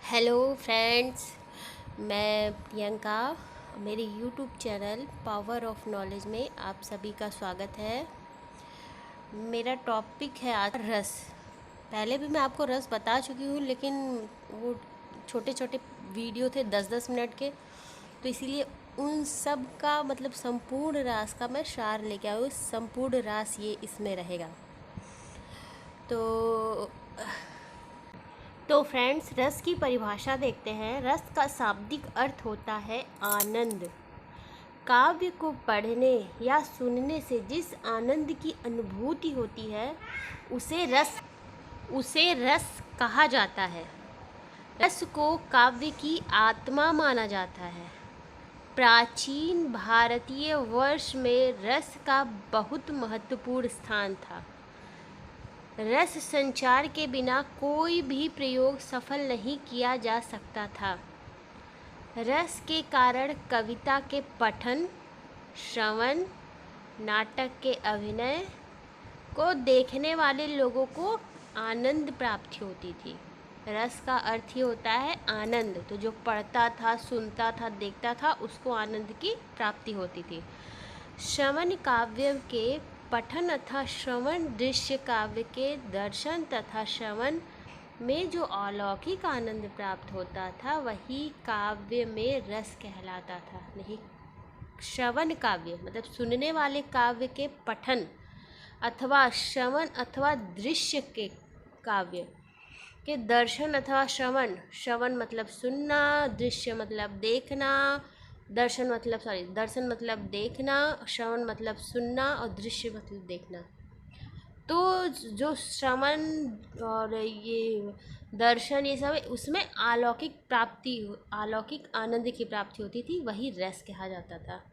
Hello friends, मैं प्रियंका। मेरे YouTube channel power of knowledge में आप सभी का स्वागत है। मेरा टॉपिक है आज रस। पहले भी मैं आपको रस बता चुकी हूँ, लेकिन वो छोटे छोटे वीडियो थे 10-10 मिनट के, तो इसीलिए उन सब का मतलब संपूर्ण रास का मैं सार लेके आई हूँ। संपूर्ण रास ये इसमें रहेगा। तो फ्रेंड्स, रस की परिभाषा देखते हैं। रस का शाब्दिक अर्थ होता है आनंद। काव्य को पढ़ने या सुनने से जिस आनंद की अनुभूति होती है उसे रस कहा जाता है। रस को काव्य की आत्मा माना जाता है। प्राचीन भारतीय वर्ष में रस का बहुत महत्वपूर्ण स्थान था। रस संचार के बिना कोई भी प्रयोग सफल नहीं किया जा सकता था। रस के कारण कविता के पठन, श्रवण, नाटक के अभिनय को देखने वाले लोगों को आनंद प्राप्ति होती थी। रस का अर्थ ही होता है आनंद। तो जो पढ़ता था, सुनता था, देखता था, उसको आनंद की प्राप्ति होती थी। श्रवण काव्य के पठन तथा श्रवण दृश्य काव्य के दर्शन तथा श्रवण में जो अलौकिक आनंद प्राप्त होता था वही काव्य में रस कहलाता था। नहीं, श्रवण काव्य मतलब सुनने वाले काव्य के पठन अथवा श्रवण अथवा दृश्य के काव्य के दर्शन अथवा श्रवण मतलब सुनना, दृश्य मतलब देखना, दर्शन मतलब देखना, श्रवण मतलब सुनना और दृश्य मतलब देखना। तो जो श्रवण और ये दर्शन, ये सब उसमें अलौकिक आनंद की प्राप्ति होती थी, वही रस कहा जाता था।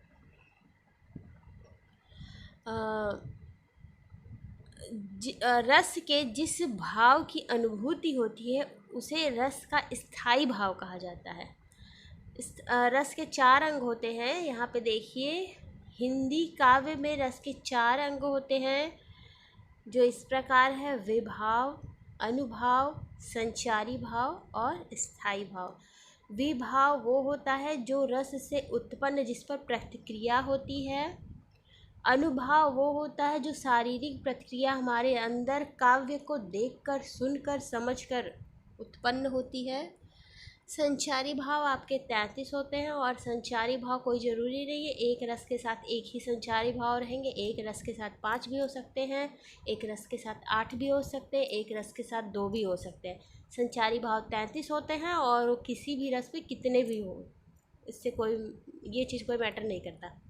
रस के जिस भाव की अनुभूति होती है उसे रस का स्थायी भाव कहा जाता है। रस के 4 अंग होते हैं। यहाँ पे देखिए, हिंदी काव्य में रस के 4 अंग होते हैं, जो इस प्रकार है: विभाव, अनुभाव, संचारी भाव और स्थायी भाव। विभाव वो होता है जो रस से उत्पन्न, जिस पर प्रतिक्रिया होती है। अनुभाव वो होता है जो शारीरिक प्रतिक्रिया हमारे अंदर काव्य को देखकर, सुनकर, समझकर उत्पन्न होती है। संचारी भाव आपके 33 होते हैं, और संचारी भाव कोई ज़रूरी नहीं है एक रस के साथ एक ही संचारी भाव रहेंगे। एक रस के साथ 5 भी हो सकते हैं, एक रस के साथ 8 भी हो सकते हैं, एक रस के साथ 2 भी हो सकते हैं। संचारी भाव 33 होते हैं, और किसी भी रस में कितने भी हो, इससे ये चीज़ कोई मैटर नहीं करता।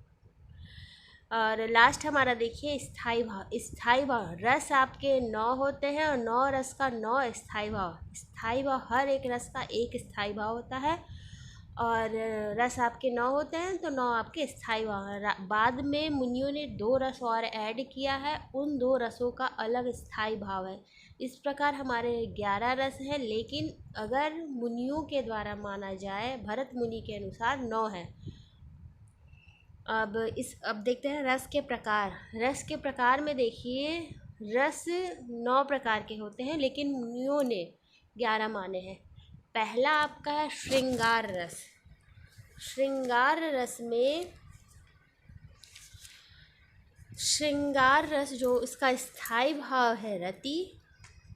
और लास्ट हमारा देखिए स्थायी भाव। स्थायी भाव रस आपके 9 होते हैं, और 9 रस का 9 स्थायी भाव। स्थायी भाव हर एक रस का एक स्थायी भाव होता है, और रस आपके 9 होते हैं तो 9 आपके स्थायी भाव हैं। बाद में मुनियों ने 2 रस और ऐड किया है, उन 2 रसों का अलग स्थायी भाव है। इस प्रकार हमारे 11 रस हैं, लेकिन अगर मुनियों के द्वारा माना जाए, भरत मुनि के अनुसार 9 है। अब देखते हैं रस के प्रकार। रस के प्रकार में देखिए, रस 9 प्रकार के होते हैं, लेकिन मुनियों ने 11 माने हैं। पहला आपका है श्रृंगार रस। श्रृंगार रस जो इसका स्थायी भाव है रति,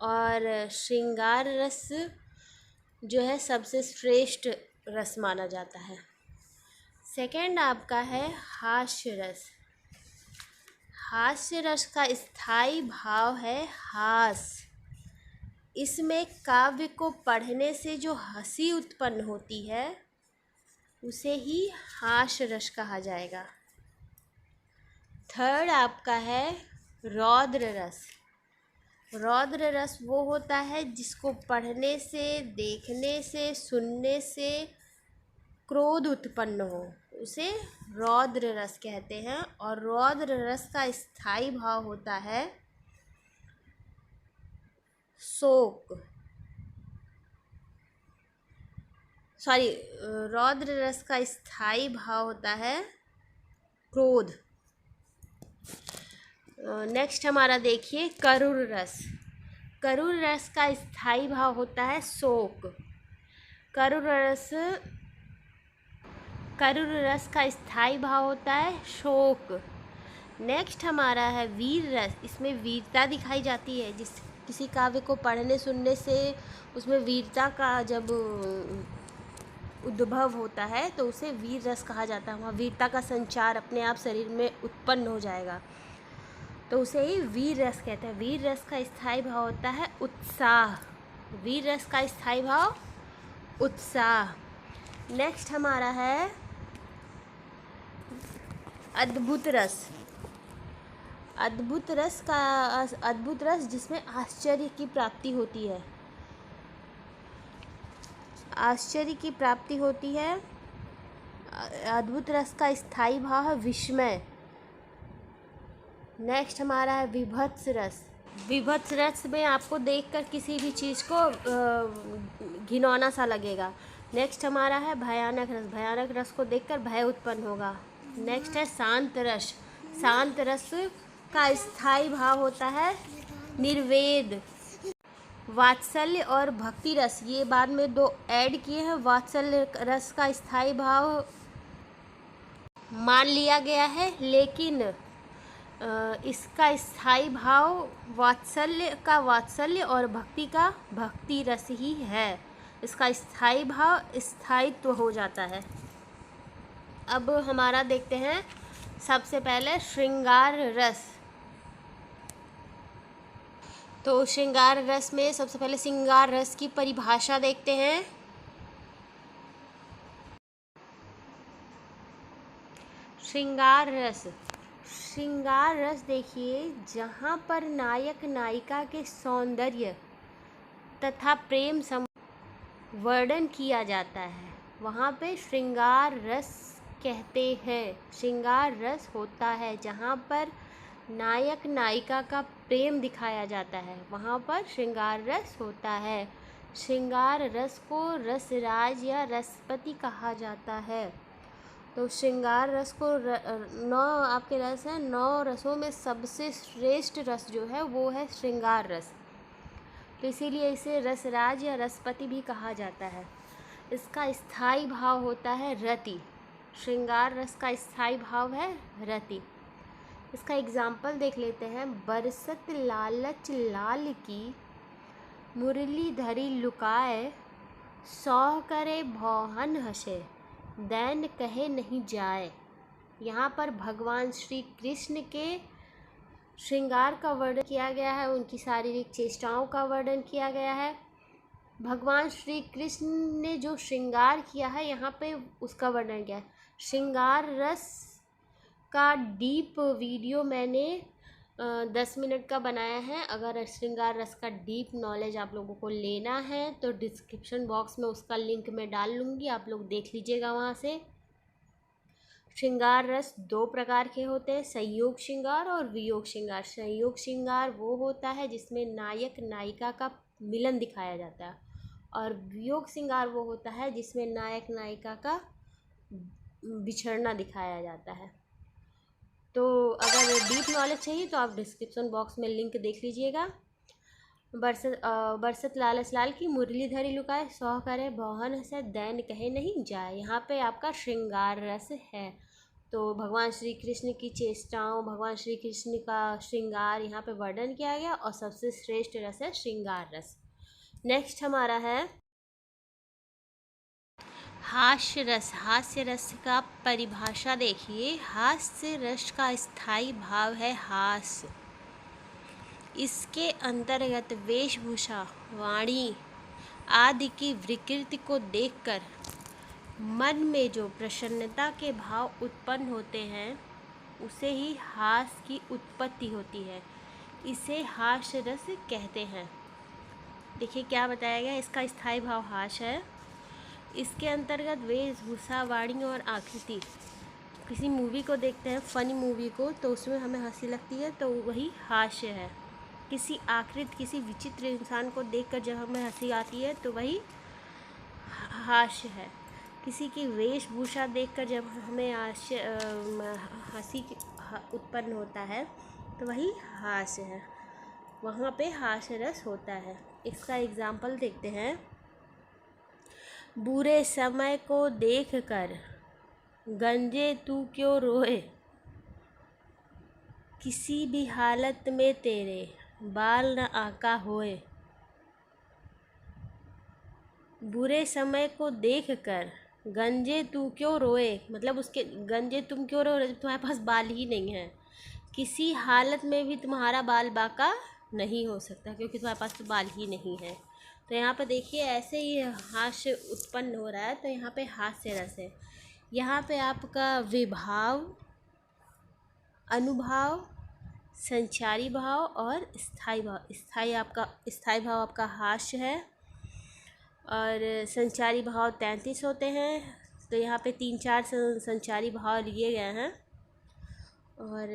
और श्रृंगार रस जो है सबसे श्रेष्ठ रस माना जाता है। सेकेंड आपका है हास्य रस। हास्य रस का स्थायी भाव है हास। इसमें काव्य को पढ़ने से जो हंसी उत्पन्न होती है उसे ही हास्य रस कहा जाएगा। थर्ड आपका है रौद्र रस। रौद्र रस वो होता है जिसको पढ़ने से, देखने से, सुनने से क्रोध उत्पन्न हो, उसे रौद्र रस कहते हैं। और रौद्र रस का स्थायी भाव होता है शोक। रौद्र रस का स्थायी भाव होता है क्रोध। नेक्स्ट हमारा देखिए करुण रस। करुण रस का स्थायी भाव होता है शोक। करुण रस का स्थायी भाव होता है शोक। नेक्स्ट हमारा है वीर रस, इसमें वीरता दिखाई जाती है। जिस किसी काव्य को पढ़ने सुनने से उसमें वीरता का जब उद्भव होता है तो उसे वीर रस कहा जाता है। वहाँ वीरता का संचार अपने आप शरीर में उत्पन्न हो जाएगा, तो उसे ही वीर रस कहते हैं। वीर रस का स्थायी भाव होता है उत्साह। वीर रस का स्थायी भाव उत्साह। नेक्स्ट हमारा है अद्भुत रस। अद्भुत रस जिसमें आश्चर्य की प्राप्ति होती है। आश्चर्य की प्राप्ति होती है। अद्भुत रस का स्थायी भाव है विस्मय। नेक्स्ट हमारा है विभत्स रस। विभत्स रस में आपको देखकर किसी भी चीज़ को घिनौना सा लगेगा। नेक्स्ट हमारा है भयानक रस। भयानक रस को देखकर भय उत्पन्न होगा। नेक्स्ट है शांत रस। शांत रस का स्थायी भाव होता है निर्वेद। वात्सल्य और भक्ति रस, ये बाद में दो ऐड किए हैं। वात्सल्य रस का स्थायी भाव मान लिया गया है, लेकिन इसका स्थायी भाव वात्सल्य और भक्ति का भक्ति रस ही है। इसका स्थायी भाव स्थायित्व हो जाता है। अब हमारा देखते हैं सबसे पहले श्रृंगार रस। तो श्रृंगार रस में सबसे पहले श्रृंगार रस की परिभाषा देखते हैं। श्रृंगार रस देखिए, जहाँ पर नायक नायिका के सौंदर्य तथा प्रेम वर्णन किया जाता है, वहाँ पे श्रृंगार रस कहते हैं। श्रृंगार रस होता है जहाँ पर नायक नायिका का प्रेम दिखाया जाता है, वहाँ पर श्रृंगार रस होता है। श्रृंगार रस को रसराज या रसपति कहा जाता है। तो श्रृंगार रस को 9 आपके रस हैं। 9 रसों में सबसे श्रेष्ठ रस जो है वो है श्रृंगार रस, तो इसीलिए इसे रसराज या रसपति भी कहा जाता है। इसका स्थायी भाव होता है रति। श्रृंगार रस का स्थायी भाव है रति। इसका एग्जाम्पल देख लेते हैं। बरसत लालच लाल की, मुरली धरी लुकाए, सौह करे भौहन हसे, दैन कहे नहीं जाए। यहाँ पर भगवान श्री कृष्ण के श्रृंगार का वर्णन किया गया है, उनकी शारीरिक चेष्टाओं का वर्णन किया गया है। भगवान श्री कृष्ण ने जो श्रृंगार किया है यहाँ पे उसका वर्णन किया है। श्रृंगार रस का डीप वीडियो मैंने 10 मिनट का बनाया है। अगर श्रृंगार रस का डीप नॉलेज आप लोगों को लेना है तो डिस्क्रिप्शन बॉक्स में उसका लिंक मैं डाल लूँगी, आप लोग देख लीजिएगा वहाँ से। श्रृंगार रस 2 प्रकार के होते हैं, संयोग श्रृंगार और वियोग श्रृंगार। संयोग श्रृंगार वो होता है जिसमें नायक नायिका का मिलन दिखाया जाता है, और वियोग श्रृंगार वो होता है जिसमें नायक नायिका का बिछड़ना दिखाया जाता है। तो अगर डीप नॉलेज चाहिए तो आप डिस्क्रिप्शन बॉक्स में लिंक देख लीजिएगा। बरसत लालच लाल की, मुरली धरी लुकाए, सौह करे भौहन हसे, दैन कहे नहीं जाए। यहाँ पे आपका श्रृंगार रस है। तो भगवान श्री कृष्ण की चेष्टाओं, भगवान श्री कृष्ण का श्रृंगार यहाँ पे वर्णन किया गया, और सबसे श्रेष्ठ रस है श्रृंगार रस। नेक्स्ट हमारा है हास्य रस। हास्य रस का परिभाषा देखिए। हास्य रस का स्थायी भाव है हास्य। इसके अंतर्गत वेशभूषा, वाणी आदि की विकृति को देखकर मन में जो प्रसन्नता के भाव उत्पन्न होते हैं उसे ही हास्य की उत्पत्ति होती है। इसे हास्य रस कहते हैं। देखिए क्या बताया गया, इसका स्थायी भाव हास्य है। इसके अंतर्गत वेशभूषा, वाणी और आकृति। किसी मूवी को देखते हैं, फनी मूवी को, तो उसमें हमें हंसी लगती है तो वही हास्य है। किसी आकृति, किसी विचित्र इंसान को देखकर जब हमें हंसी आती है तो वही हास्य है। किसी की वेशभूषा देखकर जब हमें हंसी उत्पन्न होता है तो वही हास्य है, वहाँ पे हास्य रस होता है। इसका एग्जाम्पल देखते हैं। बुरे समय को देख कर गंजे तू क्यों रोए, किसी भी हालत में तेरे बाल न आका होए। बुरे समय को देख कर गंजे तू क्यों रोए, मतलब उसके गंजे तुम क्यों रो रहे जब तुम्हारे पास बाल ही नहीं है। किसी हालत में भी तुम्हारा बाल बाका नहीं हो सकता क्योंकि तुम्हारे पास तो बाल ही नहीं है। तो यहाँ पे देखिए ऐसे ही हास्य उत्पन्न हो रहा है, तो यहाँ पे हास्य रस है। यहाँ पे आपका विभाव, अनुभाव, संचारी भाव और स्थायी भाव। स्थायी भाव आपका हास्य है और संचारी भाव 33 होते हैं। तो यहाँ पे 3-4 संचारी भाव लिए गए हैं। और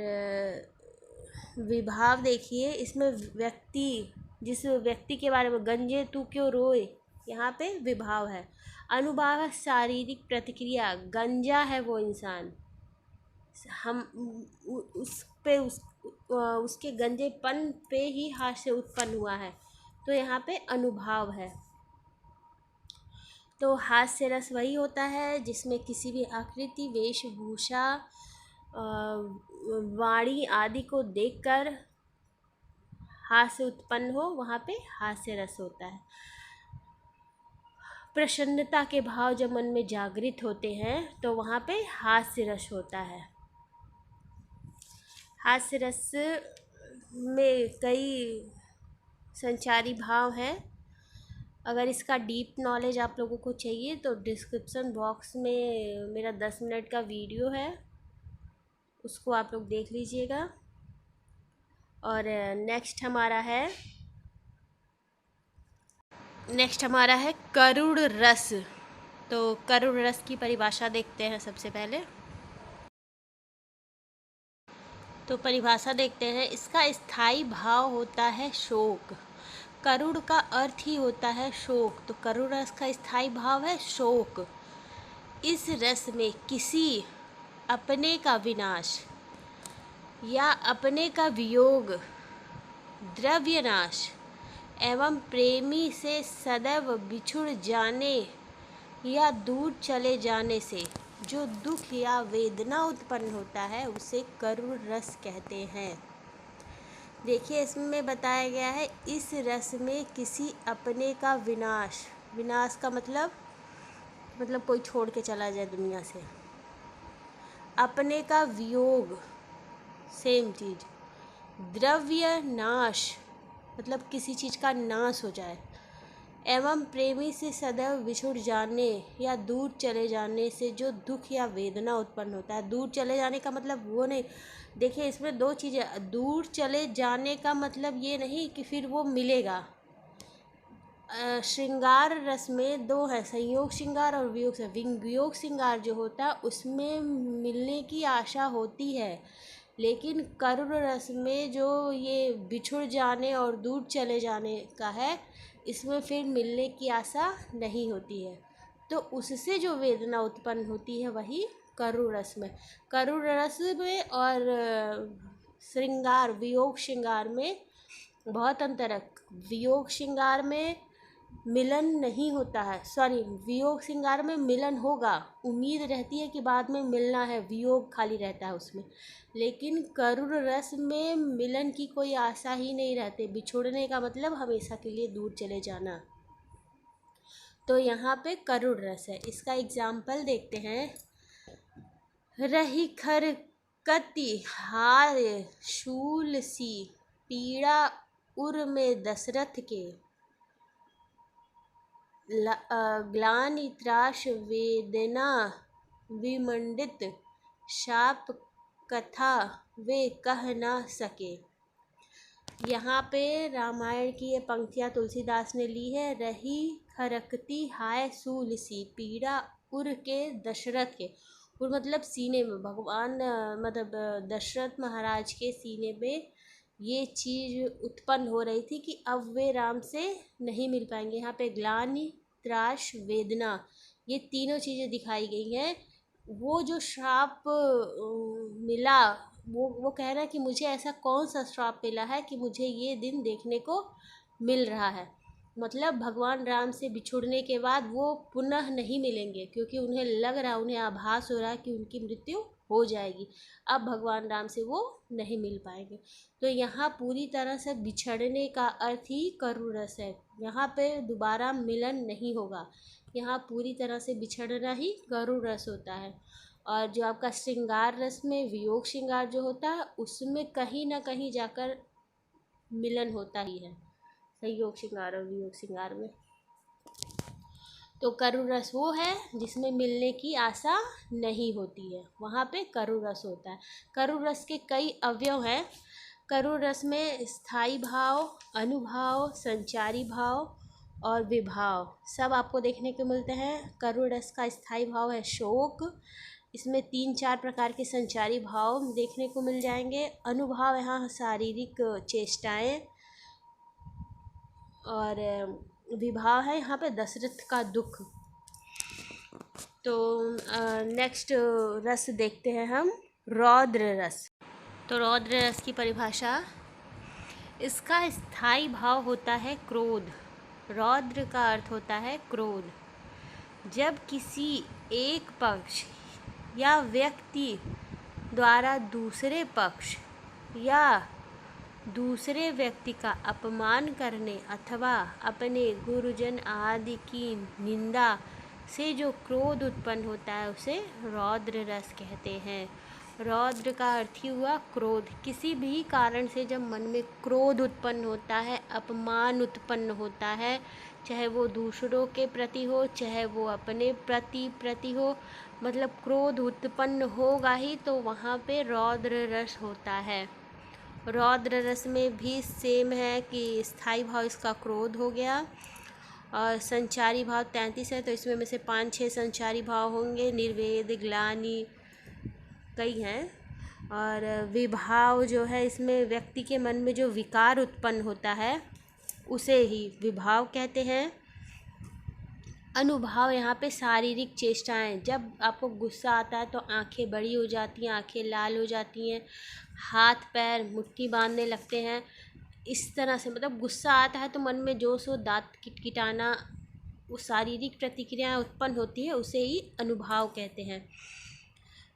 विभाव देखिए, इसमें व्यक्ति, जिस व्यक्ति के बारे में गंजे तू क्यों रोए, यहाँ पे विभाव है। अनुभाव है शारीरिक प्रतिक्रिया, गंजा है वो इंसान, हम उस पे उसके गंजेपन पे ही हास्य उत्पन्न हुआ है, तो यहाँ पे अनुभाव है। तो हास्य रस वही होता है जिसमें किसी भी आकृति, वेशभूषा, वाणी आदि को देखकर हास्य उत्पन्न हो, वहाँ पे हास्य रस होता है। प्रसन्नता के भाव जब मन में जागृत होते हैं तो वहाँ पे हास्य रस होता है। हास्य रस में कई संचारी भाव हैं। अगर इसका डीप नॉलेज आप लोगों को चाहिए तो डिस्क्रिप्शन बॉक्स में मेरा 10 मिनट का वीडियो है, उसको आप लोग देख लीजिएगा। और नेक्स्ट हमारा है करुण रस। तो करुण रस की परिभाषा देखते हैं सबसे पहले। तो परिभाषा देखते हैं। इसका स्थायी भाव होता है शोक। करुण का अर्थ ही होता है शोक, तो करुण रस का स्थायी भाव है शोक। इस रस में किसी अपने का विनाश या अपने का वियोग, द्रव्य नाश एवं प्रेमी से सदैव बिछुड़ जाने या दूर चले जाने से जो दुख या वेदना उत्पन्न होता है उसे करुण रस कहते हैं। देखिए इसमें बताया गया है, इस रस में किसी अपने का विनाश, विनाश का मतलब कोई छोड़ के चला जाए दुनिया से। अपने का वियोग, सेम चीज़। द्रव्य नाश मतलब किसी चीज़ का नाश हो जाए, एवं प्रेमी से सदैव बिछुड़ जाने या दूर चले जाने से जो दुख या वेदना उत्पन्न होता है। दूर चले जाने का मतलब वो नहीं, देखिए इसमें दो चीज़ें। दूर चले जाने का मतलब ये नहीं कि फिर वो मिलेगा। श्रृंगार रस में दो है, संयोग श्रृंगार और वियोग से। वियोग श्रृंगार जो होता है उसमें मिलने की आशा होती है, लेकिन करुण रस में जो ये बिछुड़ जाने और दूर चले जाने का है, इसमें फिर मिलने की आशा नहीं होती है, तो उससे जो वेदना उत्पन्न होती है वही करुण रस में। करुण रस में और श्रृंगार, वियोग श्रृंगार में बहुत अंतर है। वियोग श्रृंगार में मिलन नहीं होता है, वियोग श्रृंगार में मिलन होगा, उम्मीद रहती है कि बाद में मिलना है, वियोग खाली रहता है उसमें। लेकिन करुण रस में मिलन की कोई आशा ही नहीं रहती, बिछुड़ने का मतलब हमेशा के लिए दूर चले जाना। तो यहाँ पे करुण रस है। इसका एग्जाम्पल देखते हैं। रही खरकती हार शूल सी, पीड़ा उर में दशरथ के, ग्लानि त्रास वेदना विमंडित, शाप कथा वे कह न सके। यहाँ पे रामायण की ये पंक्तियाँ तुलसीदास ने ली है। रही खरकती हाय शूल सी, पीड़ा उर के दशरथ के। उर मतलब सीने में, भगवान मतलब दशरथ महाराज के सीने में ये चीज़ उत्पन्न हो रही थी कि अब वे राम से नहीं मिल पाएंगे। यहाँ पे ग्लानि, त्रास, वेदना, ये तीनों चीज़ें दिखाई गई हैं। वो जो श्राप मिला, वो कह रहा है कि मुझे ऐसा कौन सा श्राप मिला है कि मुझे ये दिन देखने को मिल रहा है। मतलब भगवान राम से बिछुड़ने के बाद वो पुनः नहीं मिलेंगे, क्योंकि उन्हें लग रहा, उन्हें आभास हो रहा है कि उनकी मृत्यु हो जाएगी। अब भगवान राम से वो नहीं मिल पाएंगे। तो यहाँ पूरी तरह से बिछड़ने का अर्थ ही करुण रस है। यहाँ पे दोबारा मिलन नहीं होगा, यहाँ पूरी तरह से बिछड़ना ही करुण रस होता है। और जो आपका श्रृंगार रस में वियोग श्रृंगार जो होता है, उसमें कहीं ना कहीं जाकर मिलन होता ही है, संयोग श्रृंगार और वियोग श्रृंगार में। तो करुण रस वो है जिसमें मिलने की आशा नहीं होती है, वहाँ पे करुण रस होता है। करुण रस के कई अवयव हैं। करुण रस में स्थायी भाव, अनुभाव, संचारी भाव और विभाव सब आपको देखने को मिलते हैं। करुण रस का स्थायी भाव है शोक। इसमें 3-4 प्रकार के संचारी भाव देखने को मिल जाएंगे। अनुभाव यहाँ शारीरिक चेष्टाएं, और विभाव है यहाँ पे दशरथ का दुख। तो नेक्स्ट रस देखते हैं हम, रौद्र रस। तो रौद्र रस की परिभाषा, इसका स्थायी भाव होता है क्रोध। रौद्र का अर्थ होता है क्रोध। जब किसी एक पक्ष या व्यक्ति द्वारा दूसरे पक्ष या दूसरे व्यक्ति का अपमान करने अथवा अपने गुरुजन आदि की निंदा से जो क्रोध उत्पन्न होता है, उसे रौद्र रस कहते हैं। रौद्र का अर्थ ही हुआ क्रोध। किसी भी कारण से जब मन में क्रोध उत्पन्न होता है, अपमान उत्पन्न होता है, चाहे वो दूसरों के प्रति हो, चाहे वो अपने प्रति हो, मतलब क्रोध उत्पन्न होगा ही, तो वहाँ पे रौद्र रस होता है। रौद्र रस में भी सेम है कि स्थायी भाव इसका क्रोध हो गया, और संचारी भाव 33 है, तो इसमें में से 5-6 संचारी भाव होंगे। निर्वेद, ग्लानि, कई हैं। और विभाव जो है, इसमें व्यक्ति के मन में जो विकार उत्पन्न होता है उसे ही विभाव कहते हैं। अनुभाव यहाँ पे शारीरिक चेष्टाएं, जब आपको गुस्सा आता है तो आंखें बड़ी हो जाती हैं, आंखें लाल हो जाती हैं, हाथ पैर मुट्ठी बांधने लगते हैं, इस तरह से, मतलब गुस्सा आता है तो मन में जोश हो, दांत किटकिटाना, वो शारीरिक प्रतिक्रियाएं उत्पन्न होती है, उसे ही अनुभाव कहते हैं।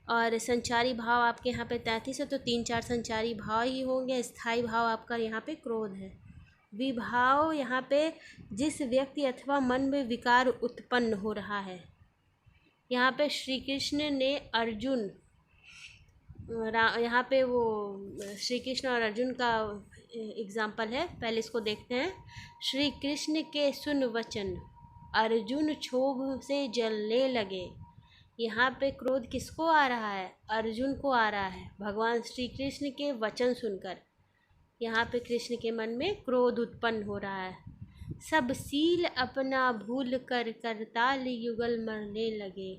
और संचारी भाव आपके यहाँ पे 33 है, तो 3-4 संचारी भाव ही होंगे। स्थायी भाव आपका यहाँ पे क्रोध है। विभाव यहाँ पे जिस व्यक्ति अथवा मन में विकार उत्पन्न हो रहा है। यहाँ पे श्री कृष्ण ने अर्जुन, यहाँ पे वो श्री कृष्ण और अर्जुन का एग्जाम्पल है, पहले इसको देखते हैं। श्री कृष्ण के सुन वचन, अर्जुन क्षोभ से जलने लगे। यहाँ पे क्रोध किसको आ रहा है? अर्जुन को आ रहा है, भगवान श्री कृष्ण के वचन सुनकर। यहाँ पे कृष्ण के मन में क्रोध उत्पन्न हो रहा है। सब सील अपना भूल कर करताल युगल मरने लगे।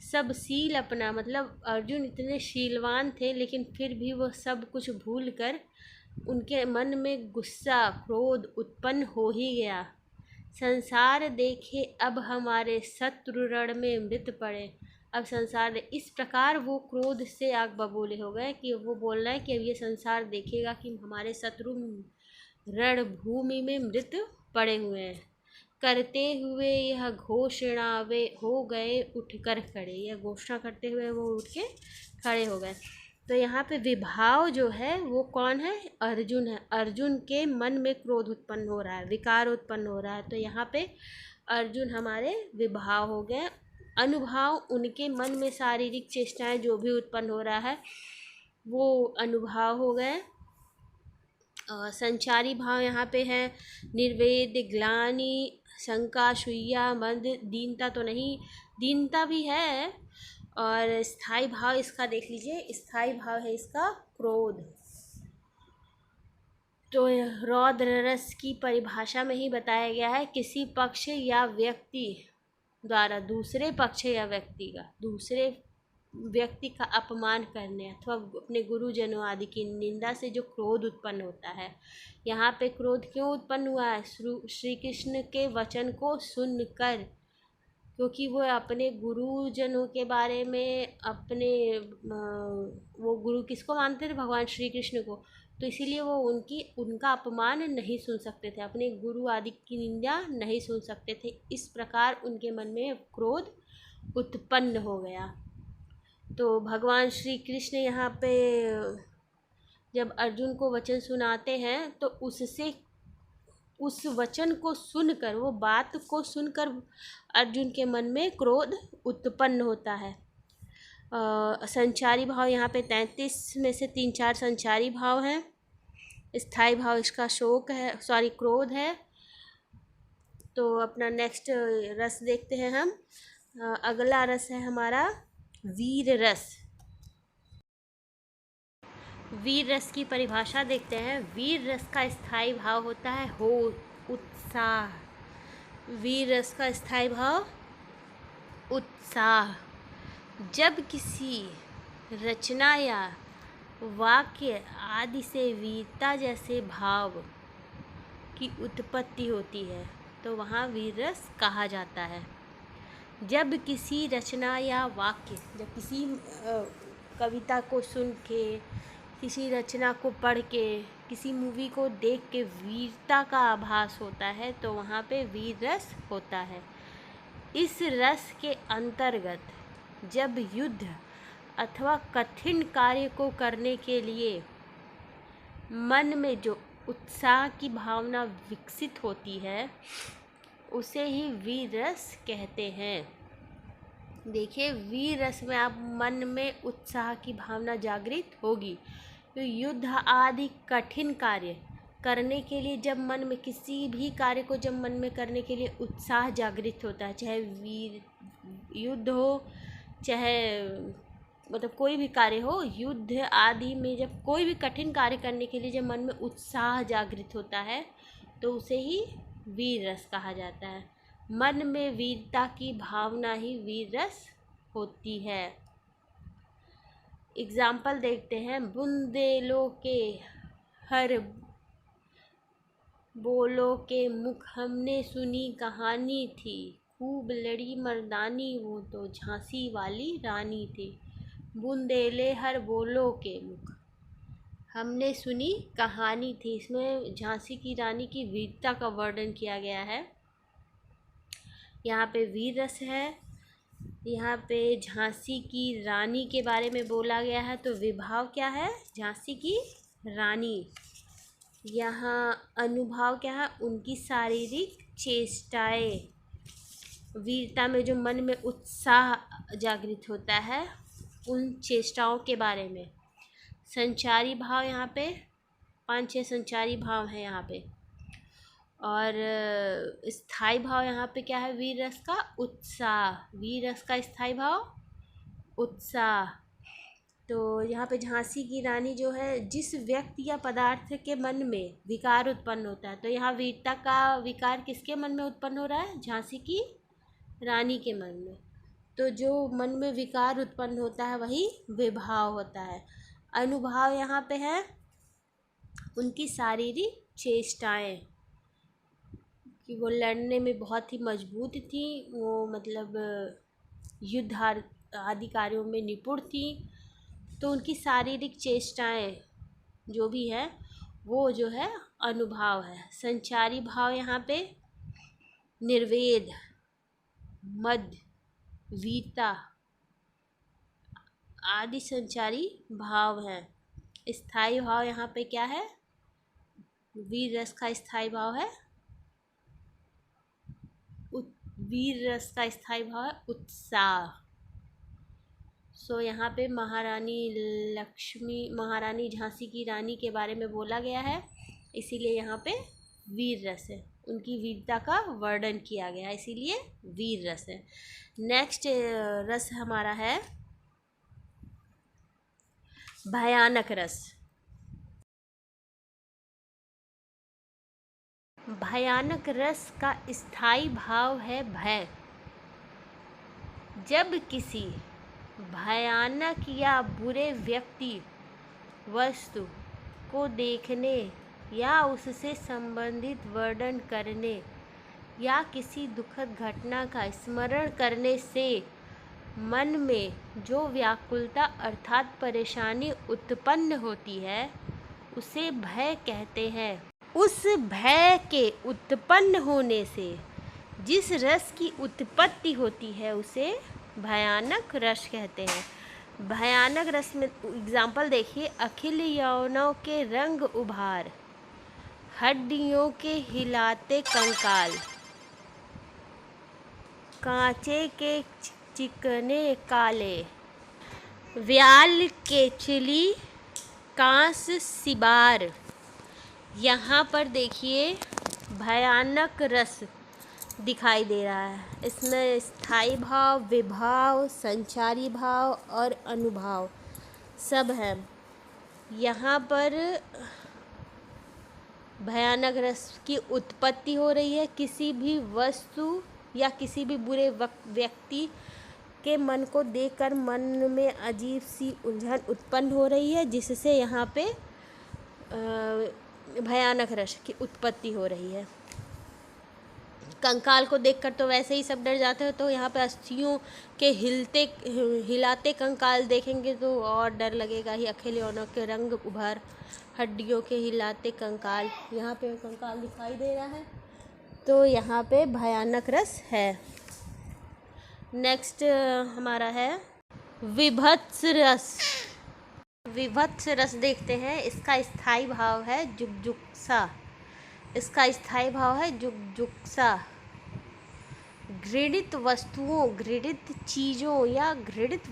सब सील अपना, मतलब अर्जुन इतने शीलवान थे, लेकिन फिर भी वो सब कुछ भूल कर उनके मन में गुस्सा, क्रोध उत्पन्न हो ही गया। संसार देखे अब हमारे शत्रु रण में मृत पड़े। अब संसार, इस प्रकार वो क्रोध से आग बबूले हो गए कि वो बोल रहे हैं कि अब ये संसार देखेगा कि हमारे शत्रु रण भूमि में मृत पड़े हुए हैं। करते हुए यह घोषणा वे हो गए उठकर खड़े। यह घोषणा करते हुए वो उठ के खड़े हो गए। तो यहाँ पे विभाव जो है वो कौन है? अर्जुन है। अर्जुन के मन में क्रोध उत्पन्न हो रहा है, विकार उत्पन्न हो रहा है, तो यहाँ पे अर्जुन हमारे विभाव हो गए। अनुभाव, उनके मन में शारीरिक चेष्टाएं जो भी उत्पन्न हो रहा है वो अनुभाव हो गए। संचारी भाव यहाँ पे है निर्वेद, ग्लानि, शंका, असूया, मद, दीनता तो नहीं, दीनता भी है। और स्थायी भाव इसका देख लीजिए, स्थायी भाव है इसका क्रोध। तो रौद्र रस की परिभाषा में ही बताया गया है, किसी पक्ष या व्यक्ति द्वारा दूसरे पक्ष या दूसरे व्यक्ति का अपमान करने अथवा अपने गुरुजनों आदि की निंदा से जो क्रोध उत्पन्न होता है। यहाँ पे क्रोध क्यों उत्पन्न हुआ है? श्री कृष्ण के वचन को सुनकर, क्योंकि वो अपने गुरुजनों के बारे में, अपने वो गुरु किसको मानते थे? भगवान श्री कृष्ण को। तो इसीलिए वो उनका अपमान नहीं सुन सकते थे, अपने गुरु आदि की निंदा नहीं सुन सकते थे। इस प्रकार उनके मन में क्रोध उत्पन्न हो गया। तो भगवान श्री कृष्ण यहाँ पे जब अर्जुन को वचन सुनाते हैं तो उस वचन को सुनकर, वो बात को सुनकर अर्जुन के मन में क्रोध उत्पन्न होता है। संचारी भाव यहाँ पे 33 में से 3-4 संचारी भाव हैं। स्थायी भाव इसका शोक है, क्रोध है। तो अपना नेक्स्ट रस देखते हैं हम। अगला रस है हमारा वीर रस। वीर रस की परिभाषा देखते हैं। वीर रस का स्थायी भाव होता है हो उत्साह। वीर रस का स्थायी भाव उत्साह। जब किसी रचना या वाक्य आदि से वीरता जैसे भाव की उत्पत्ति होती है तो वहाँ वीर रस कहा जाता है। जब किसी रचना या वाक्य, जब किसी कविता को सुन के, किसी रचना को पढ़ के, किसी मूवी को देख के वीरता का आभास होता है तो वहाँ पे वीर रस होता है। इस रस के अंतर्गत जब युद्ध अथवा कठिन कार्य को करने के लिए मन में जो उत्साह की भावना विकसित होती है उसे ही वीर रस कहते हैं। देखिए, वीर रस में आप मन में उत्साह की भावना जागृत होगी। तो युद्ध आदि कठिन कार्य करने के लिए जब मन में, किसी भी कार्य को जब मन में करने के लिए उत्साह जागृत होता है, चाहे वीर युद्ध हो, चाहे मतलब कोई भी कार्य हो, युद्ध आदि में जब कोई भी कठिन कार्य करने के लिए जब मन में उत्साह जागृत होता है तो उसे ही वीर रस कहा जाता है। मन में वीरता की भावना ही वीर रस होती है। एग्जाम्पल देखते हैं। बुंदेलों के हर बोलों के मुख हमने सुनी कहानी थी, खूब लड़ी मर्दानी वो तो झांसी वाली रानी थी। बुंदेले हर बोलों के मुख हमने सुनी कहानी थी। इसमें झांसी की रानी की वीरता का वर्णन किया गया है। यहाँ पे वीर रस है, यहाँ पे झांसी की रानी के बारे में बोला गया है तो विभाव क्या है? झांसी की रानी। यहाँ अनुभाव क्या है? उनकी शारीरिक चेष्टाएं। वीरता में जो मन में उत्साह जागृत होता है उन चेष्टाओं के बारे में। संचारी भाव यहाँ पे 5-6 संचारी भाव हैं यहाँ पे। और स्थायी भाव यहाँ पे क्या है? वीर रस का उत्साह। वीर रस का स्थायी भाव उत्साह। तो यहाँ पे झांसी की रानी जो है, जिस व्यक्ति या पदार्थ के मन में विकार उत्पन्न होता है, तो यहाँ वीरता का विकार किसके मन में उत्पन्न हो रहा है? झांसी की रानी के मन में। तो जो मन में विकार उत्पन्न होता है वही विभाव होता है। अनुभाव यहाँ पे है उनकी शारीरिक चेष्टाएं, कि वो लड़ने में बहुत ही मजबूत थी, वो मतलब युद्ध आदि कार्यों में निपुण थी। तो उनकी शारीरिक चेष्टाएं जो भी है वो जो है अनुभाव है। संचारी भाव यहाँ पे निर्वेद, मद, वीरता आदि संचारी भाव हैं। स्थायी भाव यहाँ पे क्या है? वीर रस का स्थायी भाव है वीर रस का स्थायी भाव है उत्साह। सो यहाँ पे महारानी झांसी की रानी के बारे में बोला गया है, इसीलिए यहाँ पे वीर रस है। उनकी वीरता का वर्णन किया गया है, इसीलिए वीर रस है। नेक्स्ट रस हमारा है भयानक रस। भयानक रस का स्थायी भाव है भय। जब किसी भयानक या बुरे व्यक्ति, वस्तु को देखने या उससे संबंधित वर्णन करने या किसी दुखद घटना का स्मरण करने से मन में जो व्याकुलता अर्थात परेशानी उत्पन्न होती है उसे भय कहते हैं। उस भय के उत्पन्न होने से जिस रस की उत्पत्ति होती है उसे भयानक रस कहते हैं। भयानक रस में एग्जाम्पल देखिए, अखिल यौवनों के रंग उभार, हड्डियों के हिलाते कंकाल, कांचे के चिकने काले, व्याल केचली कांस सिबार। यहाँ पर देखिए भयानक रस दिखाई दे रहा है। इसमें स्थायी भाव, विभाव, संचारी भाव और अनुभाव सब है। यहाँ पर भयानक रस की उत्पत्ति हो रही है। किसी भी वस्तु या किसी भी बुरे व्यक्ति के मन को देखकर मन में अजीब सी उलझन उत्पन्न हो रही है, जिससे यहाँ पे भयानक रस की उत्पत्ति हो रही है। कंकाल को देखकर तो वैसे ही सब डर जाते हैं, तो यहाँ पे अस्थियों के हिलाते कंकाल देखेंगे तो और डर लगेगा ही। अखिल यौवनों के रंग उभर, हड्डियों के हिलाते कंकाल, यहाँ पे कंकाल दिखाई दे रहा है, तो यहाँ पे भयानक रस है। नेक्स्ट हमारा है विभत्स रस। विभत्स रस देखते हैं। इसका स्थायी भाव है जुगजुक्सा। इसका स्थायी भाव है जुगजुक्सा। घृणित वस्तुओं, घृणित चीज़ों या घृणित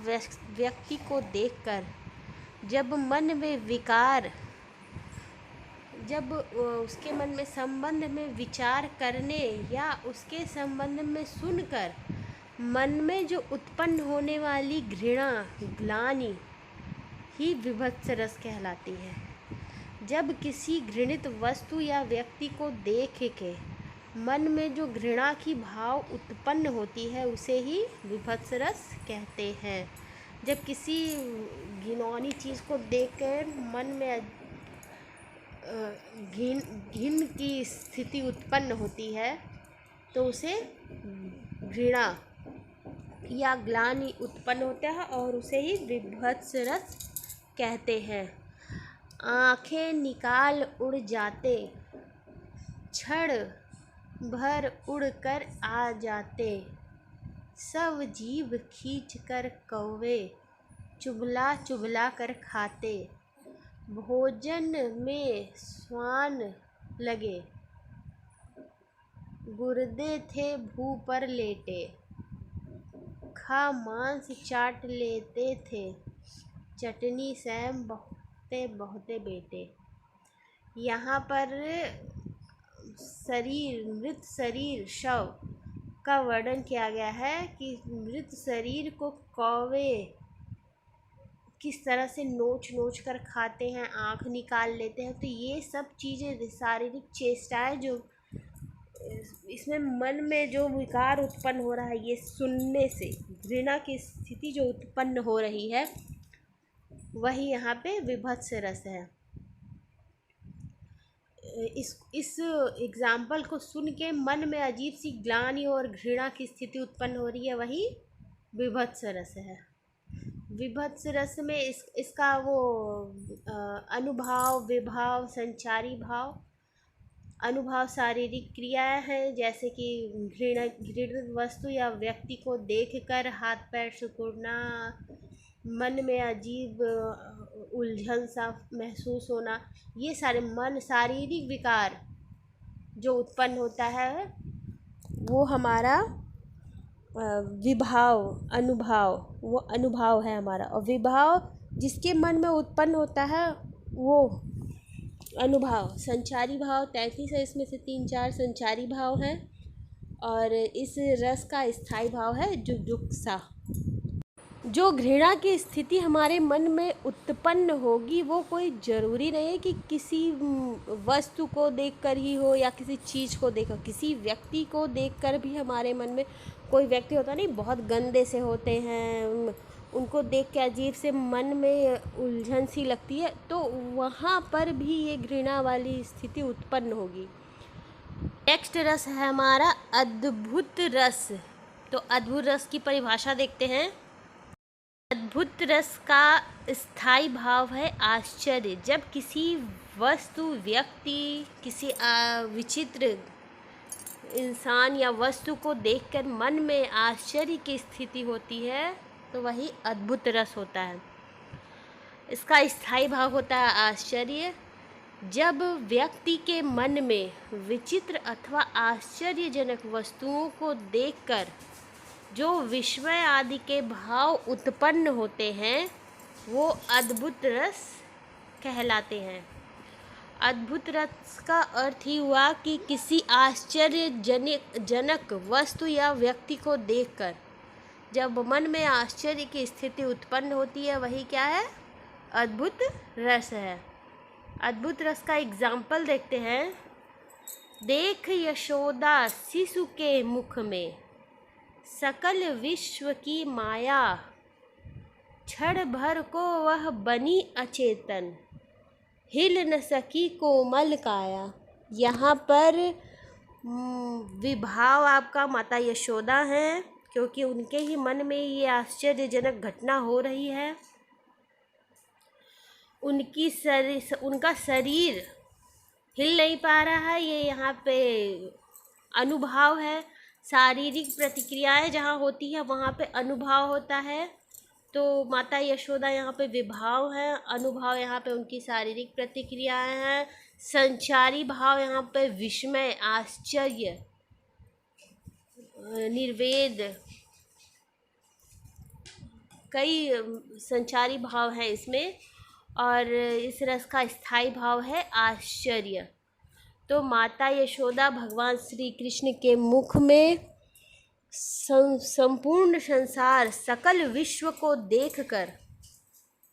व्यक्ति को देखकर जब मन में विकार, जब उसके मन में संबंध में विचार करने या उसके संबंध में सुनकर मन में जो उत्पन्न होने वाली घृणा, ग्लानि ही विभत्स रस कहलाती है। जब किसी घृणित वस्तु या व्यक्ति को देख के मन में जो घृणा की भाव उत्पन्न होती है उसे ही विभत्स रस कहते हैं। जब किसी घिनौनी चीज़ को देखकर मन में घिन की स्थिति उत्पन्न होती है तो उसे घृणा या ग्लानि उत्पन्न होता है और उसे ही विभत्स रस कहते हैं। आँखें निकाल उड़ जाते, क्षण भर उड़ कर आ जाते, सब जीभ खींच कर कौवे चुभला चुभला कर खाते, भोजन में स्वान लगे, गुर्दे थे भू पर लेटे, खा मांस चाट लेते थे, चटनी सैम बहुते बहुते बेटे। यहाँ पर मृत शरीर, शव का वर्णन किया गया है कि मृत शरीर को कौवे किस तरह से नोच नोच कर खाते हैं, आँख निकाल लेते हैं। तो ये सब चीज़ें, शारीरिक चेष्टाएं जो इसमें मन में जो विकार उत्पन्न हो रहा है, ये सुनने से घृणा की स्थिति जो उत्पन्न हो रही है वही यहाँ पे विभत्स रस है। इस एग्जाम्पल को सुन के मन में अजीब सी ग्लानि और घृणा की स्थिति उत्पन्न हो रही है, वही विभत्स रस है। विभत्स रस में इसका वो अनुभाव, विभाव, संचारी भाव। अनुभाव शारीरिक क्रियाएं हैं, जैसे कि घृणित वस्तु या व्यक्ति को देखकर हाथ पैर सिकुड़ना, मन में अजीब उलझन सा महसूस होना, ये सारे मन शारीरिक विकार जो उत्पन्न होता है वो हमारा विभाव, अनुभाव, वो अनुभाव है हमारा। और विभाव जिसके मन में उत्पन्न होता है वो अनुभाव। संचारी भाव 33 है, इसमें से 3-4 संचारी भाव हैं और इस रस का स्थायी भाव है जुगजुक्सा। जो घृणा की स्थिति हमारे मन में उत्पन्न होगी वो कोई ज़रूरी नहीं है कि किसी वस्तु को देखकर ही हो या किसी चीज़ को देखकर, किसी व्यक्ति को देखकर भी हमारे मन में, कोई व्यक्ति होता नहीं बहुत गंदे से होते हैं, उनको देख के अजीब से मन में उलझन सी लगती है, तो वहाँ पर भी ये घृणा वाली स्थिति उत्पन्न होगी। नेक्स्ट रस है हमारा अद्भुत रस। तो अद्भुत रस की परिभाषा देखते हैं। अद्भुत रस का स्थायी भाव है आश्चर्य। जब किसी वस्तु, व्यक्ति, किसी विचित्र इंसान या वस्तु को देखकर मन में आश्चर्य की स्थिति होती है तो वही अद्भुत रस होता है। इसका स्थायी भाव होता है आश्चर्य। जब व्यक्ति के मन में विचित्र अथवा आश्चर्यजनक वस्तुओं को देखकर जो विस्मय आदि के भाव उत्पन्न होते हैं वो अद्भुत रस कहलाते हैं। अद्भुत रस का अर्थ ही हुआ कि किसी आश्चर्यजनक वस्तु या व्यक्ति को देखकर जब मन में आश्चर्य की स्थिति उत्पन्न होती है वही क्या है? अद्भुत रस है। अद्भुत रस का एग्जाम्पल देखते हैं। देख यशोदा शिशु के मुख में सकल विश्व की माया, क्षण भर को वह बनी अचेतन, हिल न सकी कोमल काया। यहाँ पर विभाव आपका माता यशोदा हैं, क्योंकि उनके ही मन में ये आश्चर्यजनक घटना हो रही है। उनका शरीर हिल नहीं पा रहा है, ये यहाँ पे अनुभाव है। शारीरिक प्रतिक्रियाएं जहाँ होती है वहाँ पे अनुभाव होता है, तो माता यशोदा यहाँ पे विभाव है, अनुभाव यहाँ पे उनकी शारीरिक प्रतिक्रियाएं हैं। संचारी भाव यहाँ पे विस्मय, आश्चर्य, निर्वेद, कई संचारी भाव हैं इसमें। और इस रस का स्थायी भाव है आश्चर्य। तो माता यशोदा भगवान श्री कृष्ण के मुख में संपूर्ण संसार, सकल विश्व को देखकर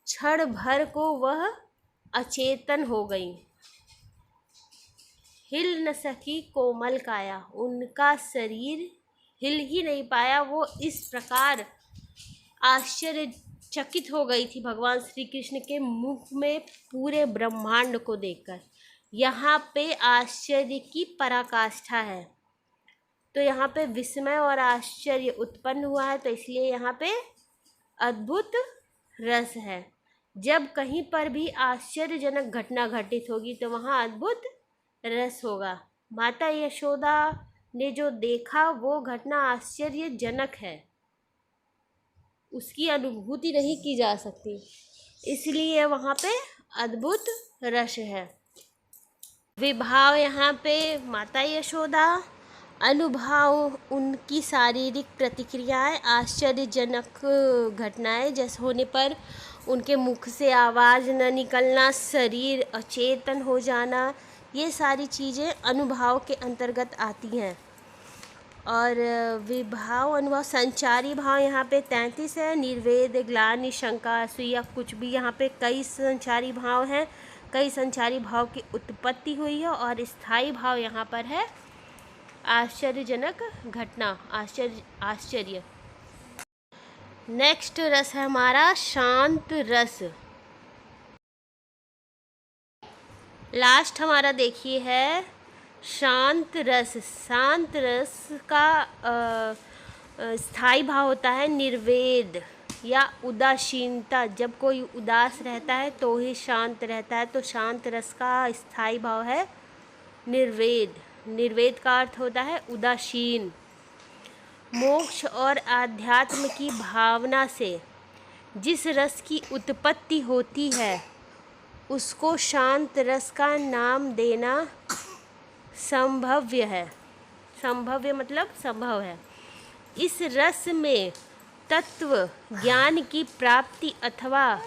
क्षण भर को वह अचेतन हो गई। हिल न सकी कोमल काया, उनका शरीर हिल ही नहीं पाया। वो इस प्रकार आश्चर्यचकित हो गई थी भगवान श्री कृष्ण के मुख में पूरे ब्रह्मांड को देखकर। यहाँ पे आश्चर्य की पराकाष्ठा है, तो यहाँ पे विस्मय और आश्चर्य उत्पन्न हुआ है, तो इसलिए यहाँ पे अद्भुत रस है। जब कहीं पर भी आश्चर्यजनक घटना घटित होगी तो वहाँ अद्भुत रस होगा। माता यशोदा ने जो देखा वो घटना आश्चर्यजनक है, उसकी अनुभूति नहीं की जा सकती, इसलिए वहाँ पे अद्भुत रस है। विभाव यहाँ पे माता यशोदा, अनुभाव उनकी शारीरिक प्रतिक्रियाएं, आश्चर्यजनक घटनाएं जैसे होने पर उनके मुख से आवाज़ न निकलना, शरीर अचेतन हो जाना, ये सारी चीज़ें अनुभाव के अंतर्गत आती हैं। और विभाव, अनुभव, संचारी भाव यहाँ पे 33 है। निर्वेद, ग्लानि, शंका, असूया, कुछ भी, यहाँ पे कई संचारी भाव हैं। कई संचारी भाव की उत्पत्ति हुई है। और स्थायी भाव यहाँ पर है आश्चर्यजनक घटना, आश्चर्य। नेक्स्ट रस है हमारा शांत रस। लास्ट हमारा देखिए है शांत रस। शांत रस का स्थायी भाव होता है निर्वेद या उदासीनता। जब कोई उदास रहता है तो ही शांत रहता है, तो शांत रस का स्थायी भाव है निर्वेद। निर्वेद का अर्थ होता है उदासीन। मोक्ष और आध्यात्म की भावना से जिस रस की उत्पत्ति होती है उसको शांत रस का नाम देना संभव्य है। संभव्य मतलब संभव है। इस रस में तत्व ज्ञान की प्राप्ति अथवा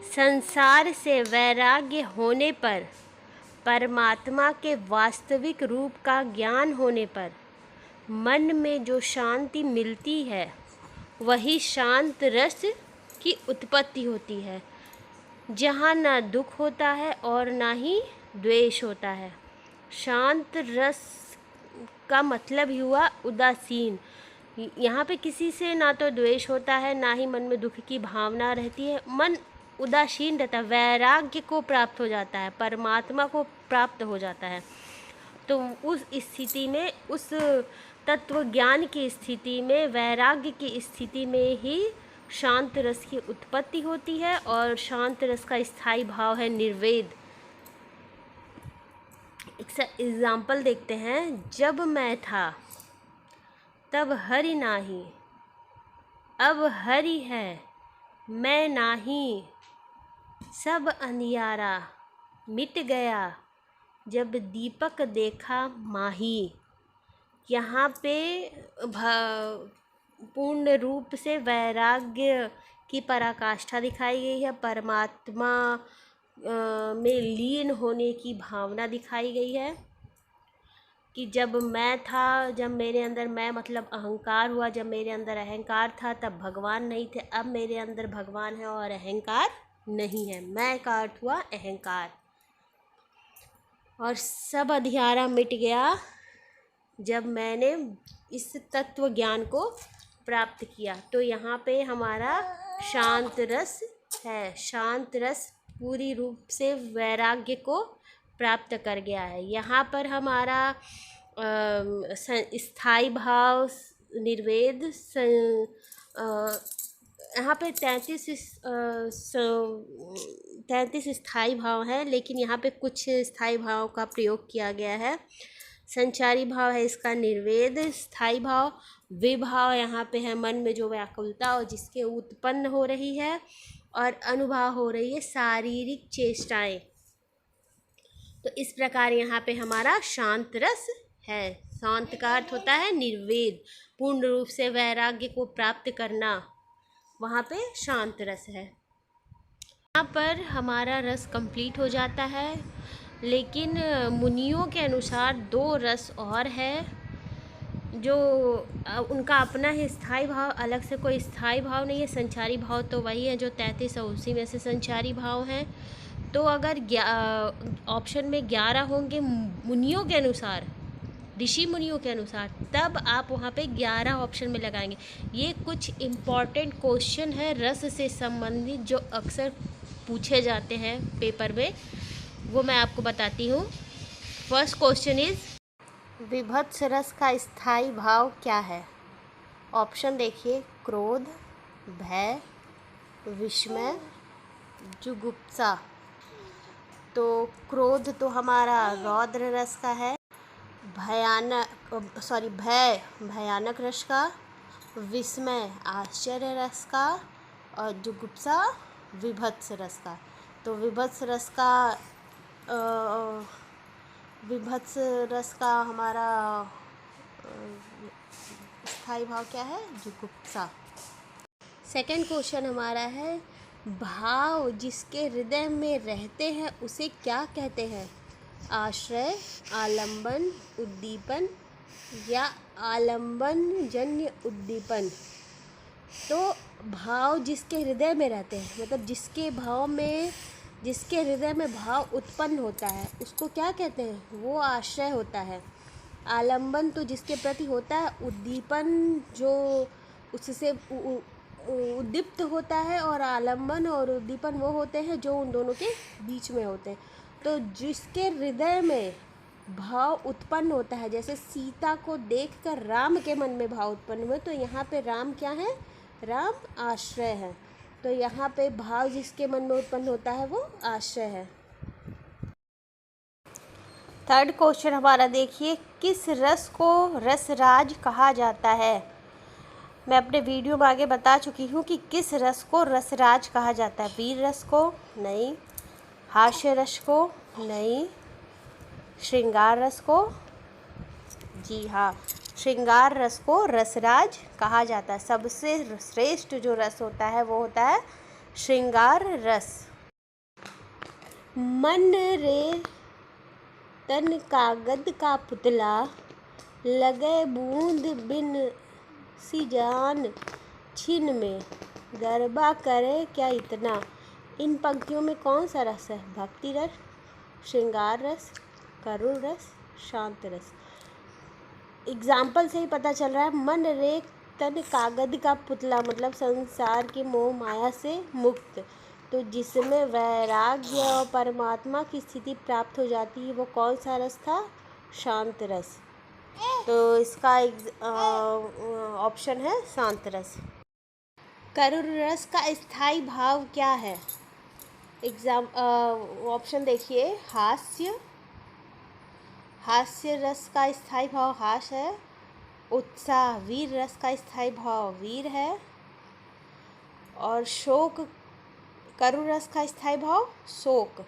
संसार से वैराग्य होने पर, परमात्मा के वास्तविक रूप का ज्ञान होने पर मन में जो शांति मिलती है वही शांत रस की उत्पत्ति होती है, जहाँ ना दुख होता है और ना ही द्वेष होता है। शांत रस का मतलब ही हुआ उदासीन। यहाँ पे किसी से ना तो द्वेष होता है, ना ही मन में दुख की भावना रहती है। मन उदासीन रहता है, वैराग्य को प्राप्त हो जाता है, परमात्मा को प्राप्त हो जाता है। तो उस स्थिति में, उस तत्व ज्ञान की स्थिति में, वैराग्य की स्थिति में ही शांत रस की उत्पत्ति होती है। और शांत रस का स्थायी भाव है निर्वेद। एग्ज़ाम्पल देखते हैं। जब मैं था तब हरि नाही, अब हरि है मैं नाही, सब अंधियारा मिट गया जब दीपक देखा माही। यहाँ पे पूर्ण रूप से वैराग्य की पराकाष्ठा दिखाई गई है, परमात्मा में लीन होने की भावना दिखाई गई है कि जब मैं था, जब मेरे अंदर, मैं मतलब अहंकार हुआ, जब मेरे अंदर अहंकार था तब भगवान नहीं थे, अब मेरे अंदर भगवान है और अहंकार नहीं है। मैं का अर्थ हुआ अहंकार। और सब अंधियारा मिट गया जब मैंने इस तत्व ज्ञान को प्राप्त किया। तो यहाँ पे हमारा शांत रस है। शांत रस पूरी रूप से वैराग्य को प्राप्त कर गया है। यहाँ पर हमारा स्थाई भाव, निर्वेद, यहाँ पे 33 स्थाई भाव हैं, लेकिन यहाँ पे कुछ स्थाई भाव का प्रयोग किया गया है। संचारी भाव है इसका निर्वेद, स्थाई भाव, विभाव यहाँ पे है मन में जो व्याकुलता और जिसके उत्पन्न हो रही है, और अनुभाव हो रही है शारीरिक चेष्टाएं। तो इस प्रकार यहाँ पे हमारा शांत रस है। शांत का अर्थ होता है निर्वेद, पूर्ण रूप से वैराग्य को प्राप्त करना, वहाँ पे शांत रस है। यहाँ पर हमारा रस कंप्लीट हो जाता है, लेकिन मुनियों के अनुसार 2 रस और है जो उनका अपना ही स्थाई भाव, अलग से कोई स्थाई भाव नहीं है। संचारी भाव तो वही है जो 33 है, उसी में से संचारी भाव हैं। तो अगर ऑप्शन में 11 होंगे मुनियों के अनुसार, ऋषि मुनियों के अनुसार, तब आप वहाँ पे 11 ऑप्शन में लगाएंगे। ये कुछ इम्पॉर्टेंट क्वेश्चन है रस से संबंधित जो अक्सर पूछे जाते हैं पेपर में, वो मैं आपको बताती हूँ। फर्स्ट क्वेश्चन इज, विभत्स रस का स्थाई भाव क्या है? ऑप्शन देखिए, क्रोध, भय, विस्मय, जुगुप्सा। तो क्रोध तो हमारा रौद्र रस का है, भय भयानक रस का, विस्मय आश्चर्य रस का, और जुगुप्सा विभत्स रस का। तो विभत्स रस का हमारा स्थाई भाव क्या है? जुगुप्सा। सेकंड क्वेश्चन हमारा है, भाव जिसके हृदय में रहते हैं उसे क्या कहते हैं? आश्रय, आलंबन, उद्दीपन या आलंबन जन्य उद्दीपन। तो भाव जिसके हृदय में रहते हैं, मतलब जिसके हृदय में भाव उत्पन्न होता है उसको क्या कहते हैं? वो आश्रय होता है। आलंबन तो जिसके प्रति होता है, उद्दीपन जो उससे उद्दीप्त होता है, और आलंबन और उद्दीपन वो होते हैं जो उन दोनों के बीच में होते हैं। तो जिसके हृदय में भाव उत्पन्न होता है, जैसे सीता को देखकर राम के मन में भाव उत्पन्न हुए, तो यहाँ पे राम क्या है? राम आश्रय है। तो यहाँ पे भाव जिसके मन में उत्पन्न होता है वो आश्रय है। थर्ड क्वेश्चन हमारा देखिए, किस रस को रसराज कहा जाता है? मैं अपने वीडियो में आगे बता चुकी हूँ कि किस रस को रसराज कहा जाता है। वीर रस को नहीं, हास्य रस को नहीं, श्रृंगार रस को, जी हाँ, श्रृंगार रस को रसराज कहा जाता है। सबसे श्रेष्ठ जो रस होता है वो होता है श्रृंगार रस। मन रे तन कागद का पुतला, लगे बूंद बिन सी जान छिन में, गरबा करे क्या इतना। इन पंक्तियों में कौन सा रस है? भक्ति रस, श्रृंगार रस, करुण रस, शांत रस। एग्जाम्पल से ही पता चल रहा है। मन रे तन कागद का पुतला मतलब संसार के मोह माया से मुक्त। तो जिसमें वैराग्य और परमात्मा की स्थिति प्राप्त हो जाती है वो कौन सा रस था? शांत रस। तो इसका ऑप्शन है शांत रस। करुण रस का स्थाई भाव क्या है? ऑप्शन देखिए, हास्य, हास्य रस का स्थायी भाव हास है। उत्साह वीर रस का स्थायी भाव वीर है। और शोक करु रस का स्थायी भाव शोक।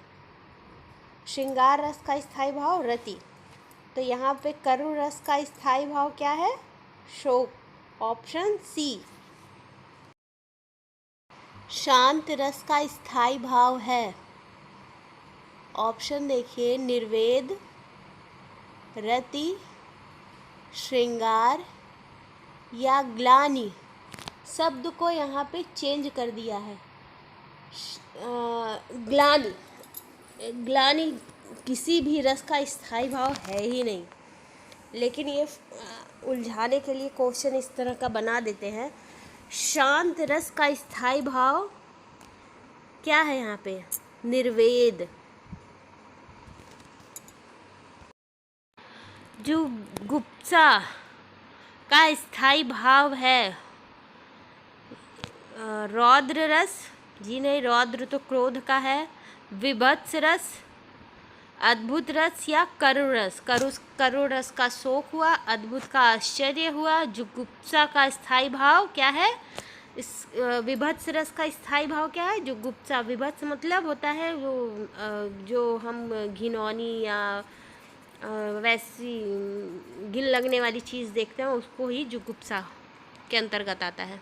श्रृंगार रस का स्थायी भाव रति। तो यहाँ पे करु रस का स्थायी भाव क्या है? शोक। Option C. शांत रस का स्थायी भाव है। ऑप्शन देखिए, निर्वेद, रति, श्रृंगार या ग्लानि। शब्द को यहाँ पे चेंज कर दिया है। ग्लानि। ग्लानि किसी भी रस का स्थायी भाव है ही नहीं, लेकिन ये उलझाने के लिए क्वेश्चन इस तरह का बना देते हैं। शांत रस का स्थायी भाव क्या है यहाँ पे? निर्वेद। जुगुप्सा का स्थायी भाव है रौद्र रस। जी नहीं, रौद्र तो क्रोध का है। विभत्स रस, अद्भुत रस या करुण रस। करुण रस का शोक हुआ, अद्भुत का आश्चर्य हुआ। जुगुप्सा का स्थायी भाव क्या है? इस विभत्स रस का स्थायी भाव क्या है? जुगुप्सा। विभत्स मतलब होता है वो जो हम घिनौनी या वैसी गिल लगने वाली चीज़ देखते हैं, उसको ही जुगुप्सा के अंतर्गत आता है।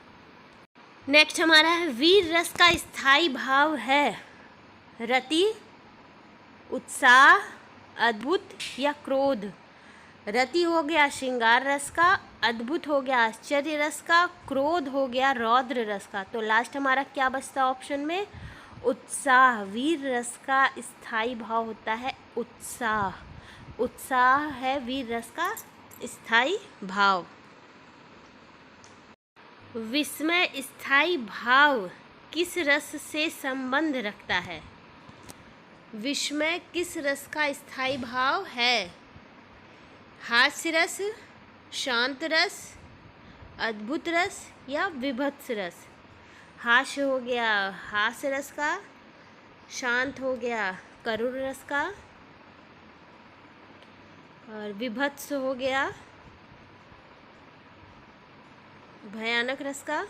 नेक्स्ट हमारा है वीर रस का स्थायी भाव है रति, उत्साह, अद्भुत या क्रोध। रति हो गया श्रृंगार रस का, अद्भुत हो गया आश्चर्य रस का, क्रोध हो गया रौद्र रस का। तो लास्ट हमारा क्या बचता ऑप्शन में? उत्साह। वीर रस का स्थायी भाव होता है उत्साह। उत्साह है वीर रस का स्थायी भाव। विस्मय स्थायी भाव किस रस से संबंध रखता है? विस्मय किस रस का स्थायी भाव है? हास्य रस, शांत रस, अद्भुत रस या विभत्स रस। हास्य हो गया हास्य रस का, शांत हो गया करुण रस का, और विभत्स हो गया भयानक रस का।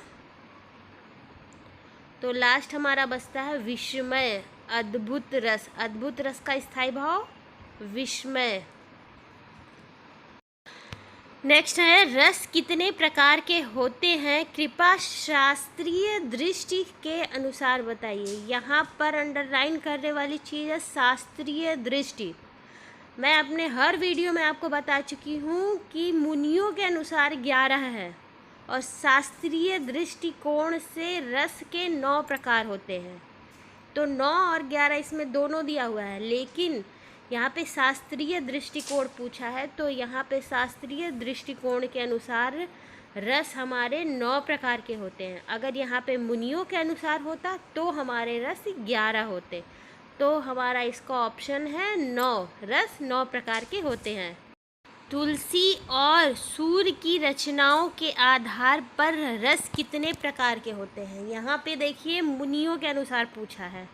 तो लास्ट हमारा बचता है विस्मय, अद्भुत रस। अद्भुत रस का स्थायी भाव विस्मय। नेक्स्ट है रस कितने प्रकार के होते हैं? कृपया शास्त्रीय दृष्टि के अनुसार बताइए। यहाँ पर अंडरलाइन करने वाली चीज़ है शास्त्रीय दृष्टि। मैं अपने हर वीडियो में आपको बता चुकी हूँ कि मुनियों के अनुसार 11 है और शास्त्रीय दृष्टिकोण से रस के 9 प्रकार होते हैं। तो 9 और 11 इसमें दोनों दिया हुआ है, लेकिन यहाँ पे शास्त्रीय दृष्टिकोण पूछा है, तो यहाँ पे शास्त्रीय दृष्टिकोण के अनुसार रस हमारे 9 प्रकार के होते हैं। अगर यहाँ पे मुनियों के अनुसार होता तो हमारे रस 11 होते। तो हमारा इसका ऑप्शन है 9। रस 9 प्रकार के होते हैं। तुलसी और सूर्य की रचनाओं के आधार पर रस कितने प्रकार के होते हैं? यहाँ पे देखिए मुनियों के अनुसार पूछा है।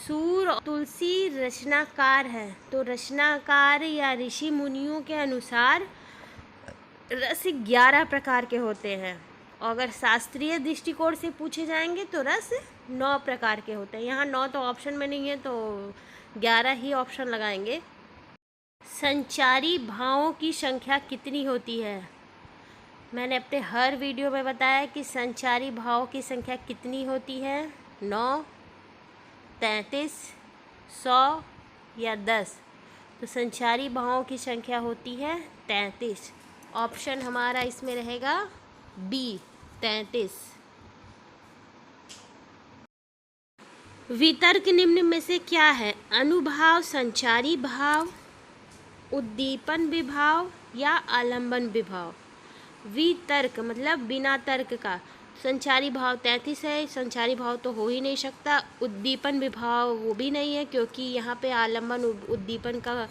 सूर्य और तुलसी रचनाकार है, तो रचनाकार या ऋषि मुनियों के अनुसार रस 11 प्रकार के होते हैं। और अगर शास्त्रीय दृष्टिकोण से पूछे जाएंगे तो रस 9 प्रकार के होते हैं। यहाँ 9 तो ऑप्शन में नहीं है, तो 11 ही ऑप्शन लगाएंगे। संचारी भावों की संख्या कितनी होती है? मैंने अपने हर वीडियो में बताया कि संचारी भावों की संख्या कितनी होती है। 9, 33, 100 या 10। तो संचारी भावों की संख्या होती है 33। ऑप्शन हमारा इसमें रहेगा बी, 33। वितर्क निम्न में से क्या है? अनुभाव, संचारी भाव, उद्दीपन विभाव या आलंबन विभाव। वितर्क मतलब बिना तर्क का। संचारी भाव 33 है, संचारी भाव तो हो ही नहीं सकता। उद्दीपन विभाव वो भी नहीं है, क्योंकि यहाँ पे आलंबन उद्दीपन का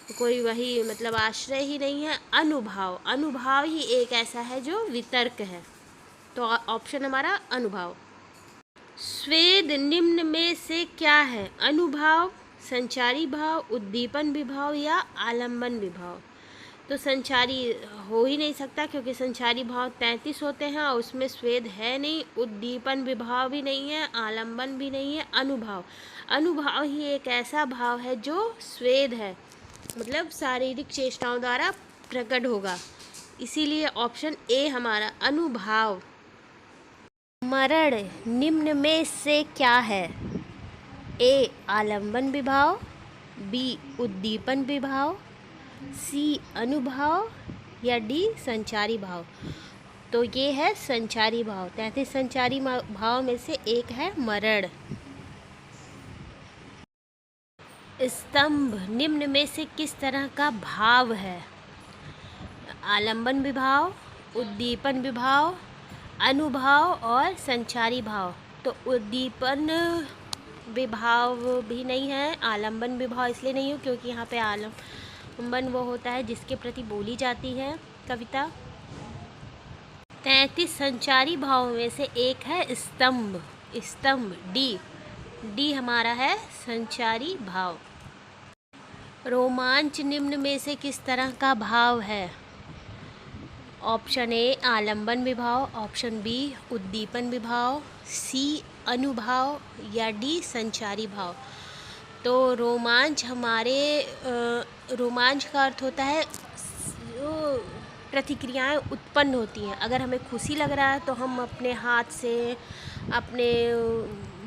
कोई वही मतलब आश्रय ही नहीं है। अनुभाव, अनुभाव ही एक ऐसा है जो वितर्क है। तो ऑप्शन हमारा अनुभाव। स्वेद निम्न में से क्या है? अनुभाव, संचारी भाव, उद्दीपन विभाव या आलंबन विभाव। तो संचारी हो ही नहीं सकता क्योंकि संचारी भाव 33 होते हैं और उसमें स्वेद है नहीं, उद्दीपन विभाव भी नहीं है, आलंबन भी नहीं है। अनुभाव, अनुभाव ही एक ऐसा भाव है जो स्वेद है, मतलब शारीरिक चेष्टाओं द्वारा प्रकट होगा, इसीलिए ऑप्शन ए हमारा अनुभाव। मरण निम्न में से क्या है? ए आलंबन विभाव, बी उद्दीपन विभाव, सी अनुभाव या डी संचारी भाव। तो ये है संचारी भाव। 33 संचारी भाव में से एक है मरण। स्तंभ निम्न में से किस तरह का भाव है? आलंबन विभाव, उद्दीपन विभाव, अनुभाव और संचारी भाव। तो उद्दीपन विभाव भी नहीं है, आलंबन विभाव इसलिए नहीं हो क्योंकि यहाँ पे आलंबन वो होता है जिसके प्रति बोली जाती है कविता। 33 संचारी भाव में से एक है स्तंभ। स्तंभ डी हमारा है संचारी भाव। रोमांच निम्न में से किस तरह का भाव है? ऑप्शन ए आलंबन विभाव, ऑप्शन बी उद्दीपन विभाव, सी अनुभाव या डी संचारी भाव। तो रोमांच रोमांच का अर्थ होता है जो प्रतिक्रियाएं उत्पन्न होती हैं। अगर हमें खुशी लग रहा है तो हम अपने हाथ से, अपने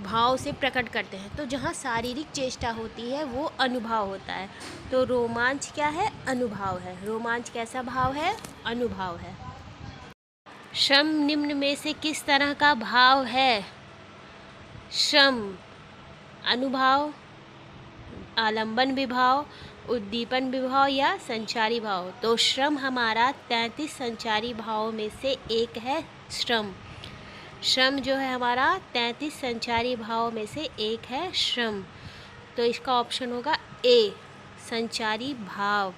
भाव से प्रकट करते हैं। तो जहाँ शारीरिक चेष्टा होती है वो अनुभाव होता है। तो रोमांच क्या है? अनुभाव है। रोमांच कैसा भाव है? अनुभाव है। श्रम निम्न में से किस तरह का भाव है? श्रम अनुभाव, आलंबन विभाव, उद्दीपन विभाव या संचारी भाव। तो श्रम हमारा 33 संचारी भाव में से एक है श्रम। श्रम जो है हमारा 33 संचारी भाव में से एक है श्रम। तो इसका ऑप्शन होगा ए संचारी भाव।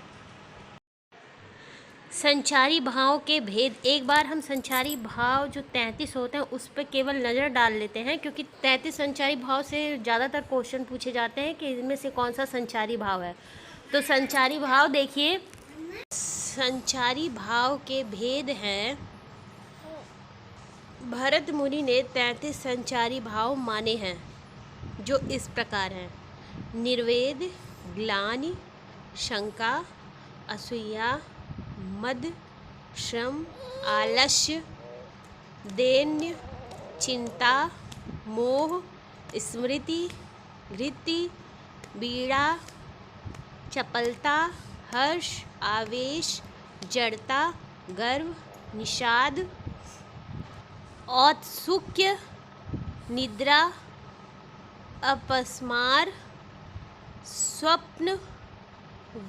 संचारी भाव के भेद। एक बार हम संचारी भाव जो 33 होते हैं उस पर केवल नज़र डाल लेते हैं क्योंकि 33 संचारी भाव से ज़्यादातर क्वेश्चन पूछे जाते हैं कि इनमें से कौन सा संचारी भाव है। तो संचारी भाव देखिए, संचारी भाव के भेद हैं। भरत मुनि ने 33 संचारी भाव माने हैं जो इस प्रकार हैं: निर्वेद, ग्लानि, शंका, असूया, मद, श्रम, आलस्य, दैन्य, चिंता, मोह, स्मृति, धृति, पीड़ा, चपलता, हर्ष, आवेश, जड़ता, गर्व, निषाद, औत्सुक्य, निद्रा, अपस्मार, स्वप्न,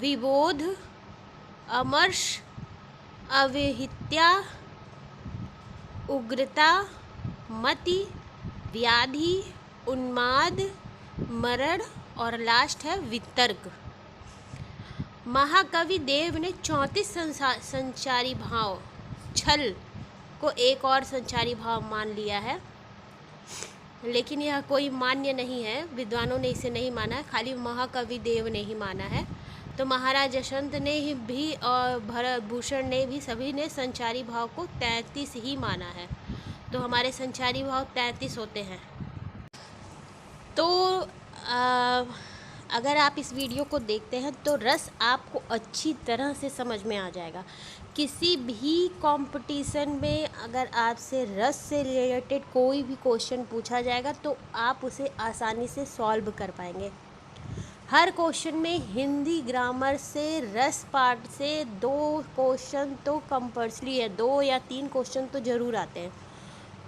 विबोध, अमर्ष, अविहित्या, उग्रता, मति, व्याधि, उन्माद, मरण और लास्ट है वितर्क। महाकवि देव ने 34 संचारी भाव, छल को एक और संचारी भाव मान लिया है, लेकिन यह कोई मान्य नहीं है। विद्वानों ने इसे नहीं माना है, खाली महाकवि देव ने ही माना है। तो महाराज यशवंत ने भी और भरत भूषण ने भी, सभी ने संचारी भाव को 33 ही माना है। तो हमारे संचारी भाव 33 होते हैं। तो अगर आप इस वीडियो को देखते हैं तो रस आपको अच्छी तरह से समझ में आ जाएगा। किसी भी कंपटीशन में अगर आपसे रस से रिलेटेड कोई भी क्वेश्चन पूछा जाएगा तो आप उसे आसानी से सॉल्व कर पाएंगे। हर क्वेश्चन में हिंदी ग्रामर से, रस पार्ट से 2 क्वेश्चन तो कंपल्सरी है, 2 या 3 क्वेश्चन तो ज़रूर आते हैं।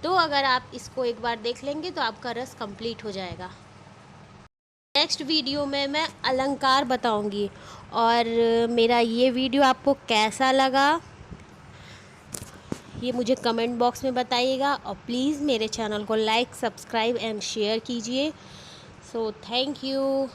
तो अगर आप इसको एक बार देख लेंगे तो आपका रस कंप्लीट हो जाएगा। नेक्स्ट वीडियो में मैं अलंकार बताऊंगी। और मेरा ये वीडियो आपको कैसा लगा ये मुझे कमेंट बॉक्स में बताइएगा, और प्लीज़ मेरे चैनल को लाइक, सब्सक्राइब एंड शेयर कीजिए। So thank you.